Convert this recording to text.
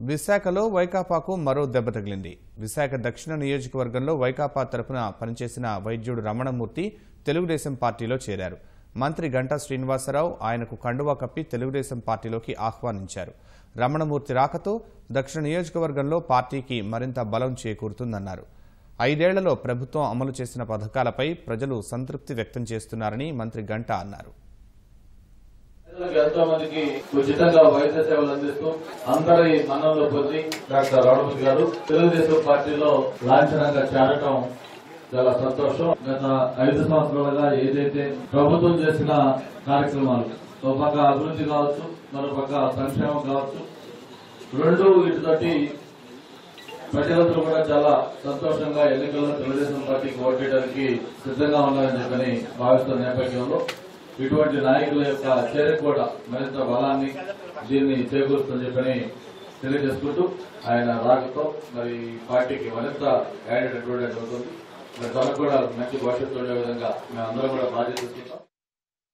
విశాఖలో వైకాపాకు మరో దెబ్బ తగిలింది. విశాఖ దక్షిణ నియోజకవర్గంలో వైకాపా తరపున పనిచేసిన వైద్యుడు రమణమూర్తి తెలుగుదేశం పార్టీలో చేరారు. మంత్రి గంటా శ్రీనివాసరావు ఆయనకు కండువా కప్పి తెలుగుదేశం పార్టీలోకి ఆహ్వానించారు. రమణమూర్తి రాకతో దక్షిణ నియోజకవర్గంలో పార్టీకి మరింత బలం చేకూరుతుందన్నారు. 5 ఏళ్లలో ప్రభుత్వం అమలు చేసిన పథకాలపై ప్రజలు సంతృప్తి వ్యక్తం చేస్తున్నారని మంత్రి గంటా అన్నారు. ఎంతో మందికి ఉచితంగా వైద్య సేవలు అందిస్తూ అందరి మనంలో పొంది డాక్టర్ రమణమూర్తి గారు తెలుగుదేశం పార్టీలో లాంఛనంగా చేరటం చాలా సంతోషం. గత 5 సంవత్సరాలుగా ఏదైతే ప్రభుత్వం చేసిన కార్యక్రమాలు ఒక పక్క అభివృద్ధి కావచ్చు, మరో పక్క సంక్షేమం కావచ్చు, రెండు వీటితోటి ప్రజలందరూ కూడా చాలా సంతోషంగా ఎన్నికల్లో తెలుగుదేశం పార్టీకి ఓటేయడానికి సిద్ధంగా ఉన్నారని చెప్పని భావిస్తున్న నేపథ్యంలో ఇటువంటి నాయకుల యొక్క చేరిక కూడా మరింత బలాన్ని దీన్ని చేకూరుస్తుందని చెప్పని తెలియజేసుకుంటూ ఆయన రాకతో మరి పార్టీకి మరింత యాడెడ్ అడ్వాంటేజ్ అవుతుంది. మరి తనకు కూడా మంచి భవిష్యత్తు ఉండే విధంగా మేమందరం కూడా బాధ్యత తీసుకుంటాం.